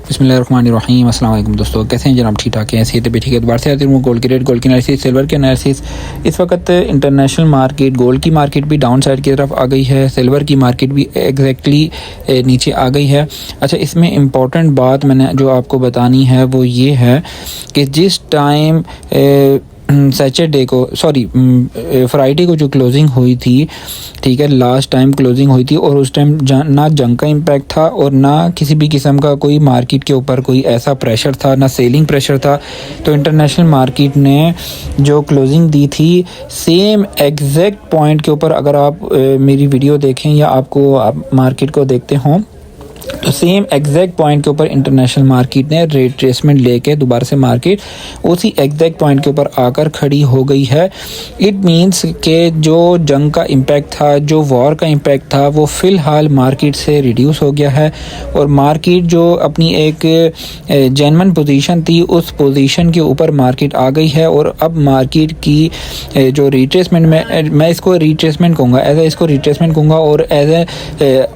बिस्मिल्लाहिर्रहमानिर्रहीम। अस्सलाम वालेकुम दोस्तों, कैसे हैं जनाब? ठीक ठाक हैं? सेहत भी ठीक है। दोबारा से आती हूँ गोल्ड की रेट, गोल्ड की एनालिसिस, सिल्वर की एनालिसिस। इस वक्त इंटरनेशनल मार्केट, गोल्ड की मार्केट भी डाउन साइड की तरफ आ गई है, सिल्वर की मार्केट भी एग्जैक्टली नीचे आ गई है। अच्छा, इसमें इम्पॉर्टेंट बात मैंने जो आपको बतानी है वो ये है कि जिस टाइम सैटरडे को फ्राइडे को जो क्लोजिंग हुई थी, ठीक है, लास्ट टाइम क्लोजिंग हुई थी, और उस टाइम ना जंग का इम्पैक्ट था और ना किसी भी किस्म का कोई मार्केट के ऊपर कोई ऐसा प्रेशर था, ना सेलिंग प्रेशर था। तो इंटरनेशनल मार्केट ने जो क्लोजिंग दी थी, सेम एग्जैक्ट पॉइंट के ऊपर अगर आप मेरी वीडियो देखें या आप मार्केट को देखते हों, तो सेम एग्जैक्ट पॉइंट के ऊपर इंटरनेशनल मार्केट ने रिट्रेसमेंट लेके दोबारा से मार्केट उसी एग्जैक्ट पॉइंट के ऊपर आकर खड़ी हो गई है। इट मींस कि जो जंग का इम्पैक्ट था, जो वॉर का इम्पैक्ट था, वो फ़िलहाल मार्केट से रिड्यूस हो गया है और मार्केट जो अपनी एक जेन्युइन पोजीशन थी, उस पोजीशन के ऊपर मार्केट आ गई है। और अब मार्केट की जो रिट्रेसमेंट में, मैं इसको रिट्रेसमेंट कहूँगा और एज ए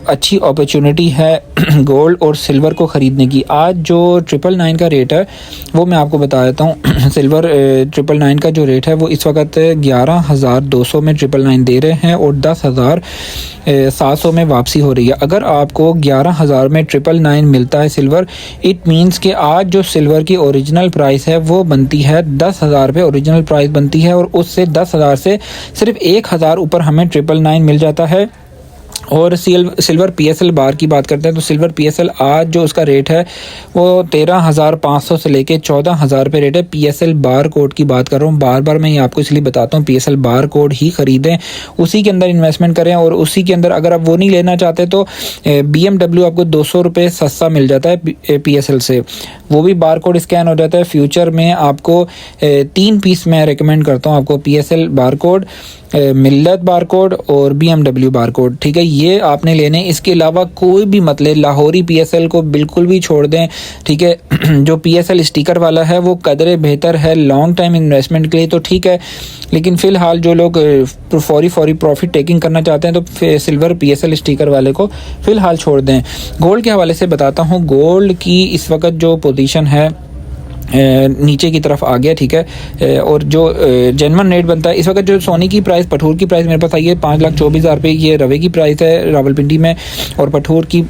अच्छी अपॉर्चुनिटी है गोल्ड और सिल्वर को ख़रीदने की। आज जो 999 का रेट है वो मैं आपको बता देता हूँ। सिल्वर 999 का जो रेट है वो इस वक्त 11,200 में 999 दे रहे हैं और 10,700 में वापसी हो रही है। अगर आपको 11,000 में 999 मिलता है सिल्वर, इट मीन्स कि आज जो सिल्वर की ओरिजिनल प्राइस है वो बनती है 10,000 पे ओरिजिनल प्राइस बनती है, और उससे 10,000 से सिर्फ 1,000 ऊपर हमें 999 मिल जाता है। और सिल्वर पीएसएल बार की बात करते हैं तो सिल्वर पीएसएल आज जो उसका रेट है वो 13,500 से लेके 14,000 पे रेट है। पीएसएल बार कोड की बात कर रहा हूँ, बार बार मैं ये आपको इसलिए बताता हूँ, पीएसएल बार कोड ही ख़रीदें, उसी के अंदर इन्वेस्टमेंट करें। और उसी के अंदर अगर आप वो नहीं लेना चाहते तो BMW आपको 200 रुपये सस्ता मिल जाता है पीएसएल से, वो भी बार कोड स्कैन हो जाता है। फ्यूचर में आपको 3 पीस मैं रिकमेंड करता हूँ आपको, पीएसएल बार कोड, मिल्लत बार कोड और BMW बार कोड, ठीक है, ये आपने लेने। इसके अलावा कोई भी मत ले, लाहौरी पीएसएल को बिल्कुल भी छोड़ दें, ठीक है। जो पीएसएल स्टिकर वाला है वो कदरे बेहतर है लॉन्ग टाइम इन्वेस्टमेंट के लिए, तो ठीक है, लेकिन फ़िलहाल जो लोग फौरी प्रॉफिट टेकिंग करना चाहते हैं तो सिल्वर पीएसएल स्टिकर वाले को फ़िलहाल छोड़ दें। गोल्ड के हवाले से बताता हूँ, गोल्ड की इस वक्त जो पोजीशन है नीचे की तरफ आ गया, ठीक है। और जो जेन्युइन रेट बनता है इस वक्त, जो सोने की प्राइस, पठूर की प्राइस मेरे पास आई है 5,24,000 रुपये, ये रवे की प्राइस है रावलपिंडी में, और पठूर की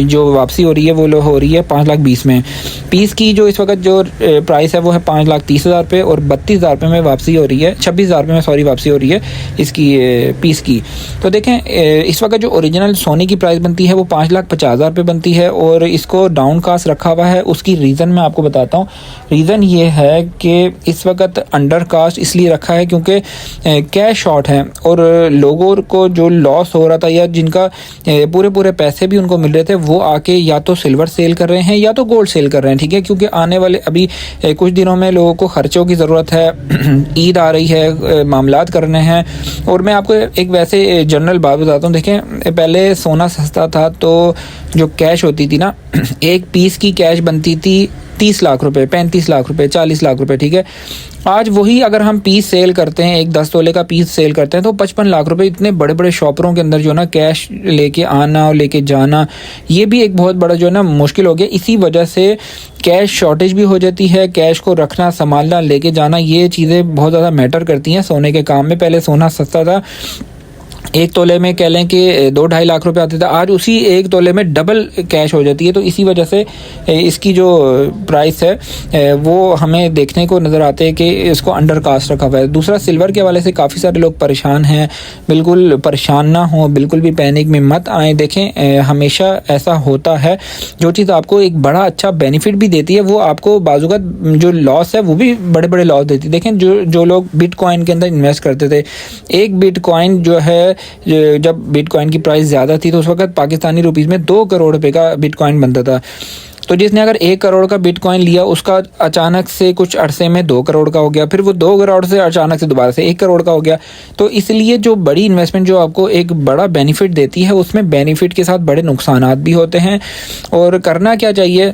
जो वापसी हो रही है वो हो रही है 5,20,000 में। पीस की जो इस वक्त जो प्राइस है वो है 5,30,000 रुपये और 32,000 रुपये में वापसी हो रही है, 26,000 रुपये में वापसी हो रही है इसकी पीस की। तो देखें, इस वक्त जो ओरिजिनल सोने की प्राइस बनती है वो 5,50,000 रुपये बनती है और इसको डाउन कास्ट रखा हुआ है। उसकी रीज़न मैं आपको बताता हूँ। रीज़न ये है कि इस वक्त अंडर कास्ट इसलिए रखा है क्योंकि कैश शॉर्ट है और लोगों को जो लॉस हो रहा था या जिनका पूरे पैसे भी उनको मिल रहे थे, वो आके या तो सिल्वर सेल कर रहे हैं या तो गोल्ड सेल कर रहे हैं, ठीक है, क्योंकि आने वाले अभी कुछ दिनों में लोगों को खर्चों की ज़रूरत है, ईद आ रही है, मामलात करने हैं। और मैं आपको एक वैसे जनरल बात बताता हूँ। देखें, पहले सोना सस्ता था तो जो कैश होती थी ना, एक पीस की कैश बनती थी 30 लाख रुपए, 35 लाख रुपए, 40 लाख रुपए, ठीक है। आज वही अगर हम पीस सेल करते हैं, एक 10 तोले का पीस सेल करते हैं तो 55 लाख रुपए। इतने बड़े बड़े शॉपरों के अंदर जो ना कैश लेके आना और लेके जाना, ये भी एक बहुत बड़ा जो है ना मुश्किल हो गया। इसी वजह से कैश शॉर्टेज भी हो जाती है, कैश को रखना, संभालना, लेके जाना, ये चीज़ें बहुत ज़्यादा मैटर करती हैं सोने के काम में। पहले सोना सस्ता था, एक तोले में कह लें कि 2-2.5 लाख रुपए आते थे, आज उसी एक तोले में डबल कैश हो जाती है। तो इसी वजह से इसकी जो प्राइस है वो हमें देखने को नज़र आते हैं कि इसको अंडर कास्ट रखा हुआ है। दूसरा, सिल्वर के हवाले से काफ़ी सारे लोग परेशान हैं, बिल्कुल परेशान ना हो, बिल्कुल भी पैनिक में मत आए। देखें, हमेशा ऐसा होता है, जो चीज़ आपको एक बड़ा अच्छा बेनिफिट भी देती है वो आपको बाजुका जो लॉस है वो भी बड़े बड़े लॉस देती है। देखें, जो लोग बिटकॉइन के अंदर इन्वेस्ट करते थे, एक बिटकॉइन जो है, जब बिटकॉइन की प्राइस ज़्यादा थी तो उस वक्त पाकिस्तानी रुपीज़ में 2 करोड़ रुपए का बिटकॉइन बनता था। तो जिसने अगर 1 करोड़ का बिटकॉइन लिया, उसका अचानक से कुछ अरसे में 2 करोड़ का हो गया, फिर वो 2 करोड़ से अचानक से दोबारा से 1 करोड़ का हो गया। तो इसलिए जो बड़ी इन्वेस्टमेंट जो आपको एक बड़ा बेनिफिट देती है, उसमें बेनिफिट के साथ बड़े नुकसानात भी होते हैं। और करना क्या चाहिए,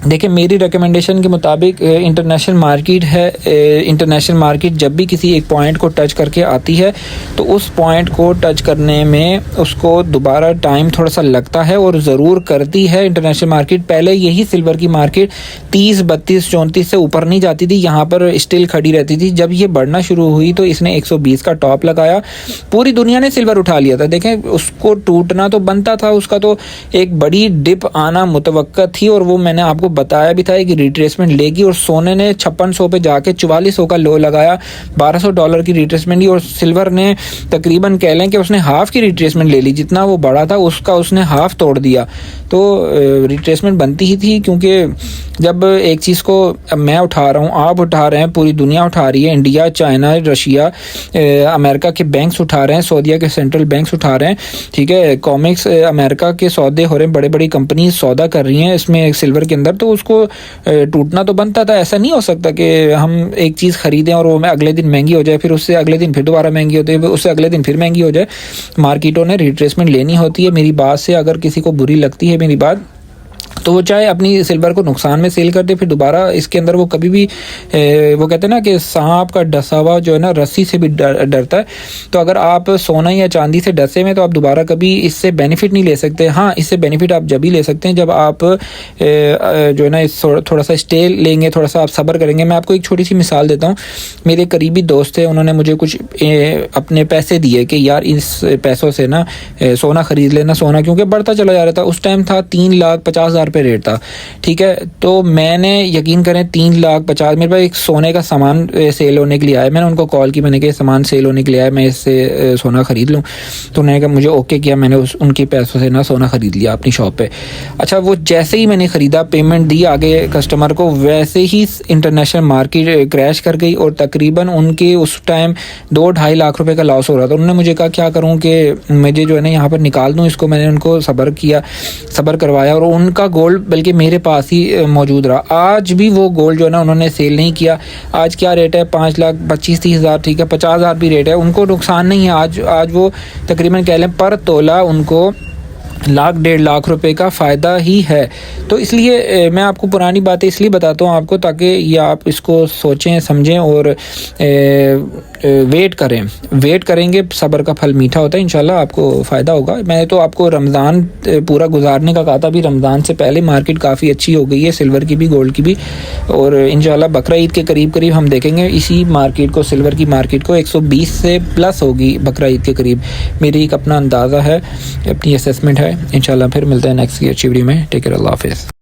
देखिए मेरी रिकमेंडेशन के मुताबिक इंटरनेशनल मार्केट है, इंटरनेशनल मार्केट जब भी किसी एक पॉइंट को टच करके आती है तो उस पॉइंट को टच करने में उसको दोबारा टाइम थोड़ा सा लगता है और ज़रूर करती है इंटरनेशनल मार्केट। पहले यही सिल्वर की मार्केट 30, 32, 34 से ऊपर नहीं जाती थी, यहाँ पर स्टिल खड़ी रहती थी। जब ये बढ़ना शुरू हुई तो इसने 120 का टॉप लगाया, पूरी दुनिया ने सिल्वर उठा लिया था। देखें उसको टूटना तो बनता था, उसका तो एक बड़ी डिप आना मुतवक्का थी और वो मैंने आपको बताया भी था कि रिट्रेसमेंट लेगी। और सोने ने 5600 पे जाके 4400 का लो लगाया, $1200 की रिट्रेसमेंट ली। और सिल्वर ने तकरीबन कह लें कि उसने हाफ की रिट्रेसमेंट ले ली, जितना वो बड़ा था उसका उसने हाफ तोड़ दिया। तो रिट्रेसमेंट बनती ही थी, क्योंकि जब एक चीज़ को मैं उठा रहा हूँ, आप उठा रहे हैं, पूरी दुनिया उठा रही है, इंडिया, चाइना, रशिया, अमेरिका के बैंक्स उठा रहे हैं, सऊदीया के सेंट्रल बैंक्स उठा रहे हैं, ठीक है, कॉमिक्स अमेरिका के सौदे हो रहे हैं, बड़े बड़ी कंपनी सौदा कर रही हैं इसमें सिल्वर के अंदर, तो उसको टूटना तो बनता था। ऐसा नहीं हो सकता कि हम एक चीज़ खरीदें और वो अगले दिन महंगी हो जाए, फिर उससे अगले दिन फिर दोबारा महंगी होती है, उससे अगले दिन फिर महंगी हो जाए। मार्केटों ने रिट्रेसमेंट लेनी होती है। मेरी बात से अगर किसी को बुरी लगती है मेरी बात, तो वो चाहे अपनी सिल्वर को नुकसान में सेल कर दे, फिर दोबारा इसके अंदर वो कभी भी वो कहते हैं ना कि सांप का डसा हुआ जो है ना रस्सी से भी डरता है। तो अगर आप सोना या चांदी से डसे में, तो आप दोबारा कभी इससे बेनिफिट नहीं ले सकते। हाँ, इससे बेनिफिट आप जब ही ले सकते हैं जब आप जो है ना थोड़ा सा स्टे लेंगे, थोड़ा सा आप सब्र करेंगे। मैं आपको एक छोटी सी मिसाल देता हूँ। मेरे करीबी दोस्त थे, उन्होंने मुझे कुछ अपने पैसे दिए कि यार इस पैसों से ना सोना खरीद लेना। सोना क्योंकि बढ़ता चला जा रहा था, उस टाइम था 3,50,000 पे रेट था, ठीक है। तो मैंने यकीन करें 3,50,000 मेरे पास एक सोने का सामान सेल होने के लिए आया। मैंने उनको कॉल की, मैंने कहा सामान सेल होने के लिए आया, मैं इससे सोना खरीद लूँ। तो उन्होंने कहा मुझे ओके किया, मैंने उनके पैसों से ना सोना खरीद लिया अपनी शॉप पे। अच्छा, वो जैसे ही मैंने ख़रीदा, पेमेंट दी आगे कस्टमर को, वैसे ही इंटरनेशनल मार्केट क्रैश कर गई और तकरीबन उनके उस टाइम 2-2.5 लाख रुपए का लॉस हो रहा था। उन्होंने मुझे कहा क्या करूँ कि मुझे जो है ना यहाँ पर निकाल दूँ इसको। मैंने उनको सब्र करवाया और उनका गोल्ड बल्कि मेरे पास ही मौजूद रहा। आज भी वो गोल्ड जो है ना उन्होंने सेल नहीं किया। आज क्या रेट है? 5,25,30,000, ठीक है, 50,000 भी रेट है। उनको नुकसान नहीं है। आज वो तकरीबन कह लें पर तोला उनको 1,00,000-1.5 लाख रुपए का फ़ायदा ही है। तो इसलिए मैं आपको पुरानी बातें इसलिए बताता हूँ आपको, ताकि ये आप इसको सोचें, समझें और वेट करेंगे। सब्र का फल मीठा होता है, इंशाल्लाह आपको फ़ायदा होगा। मैंने तो आपको रमज़ान पूरा गुजारने का कहा था, अभी रमज़ान से पहले मार्केट काफ़ी अच्छी हो गई है, सिल्वर की भी, गोल्ड की भी। और इंशाल्लाह बकरा ईद के करीब हम देखेंगे इसी मार्केट को, सिल्वर की मार्केट को 120 से प्लस होगी बकरा ईद के करीब। मेरी एक अपना अंदाज़ा है, अपनी असेसमेंट है। इंशाल्लाह फिर मिलते हैं नेक्स्ट की अच्छी वीडियो में। टेक केयर, अल्लाह हाफ़िज़।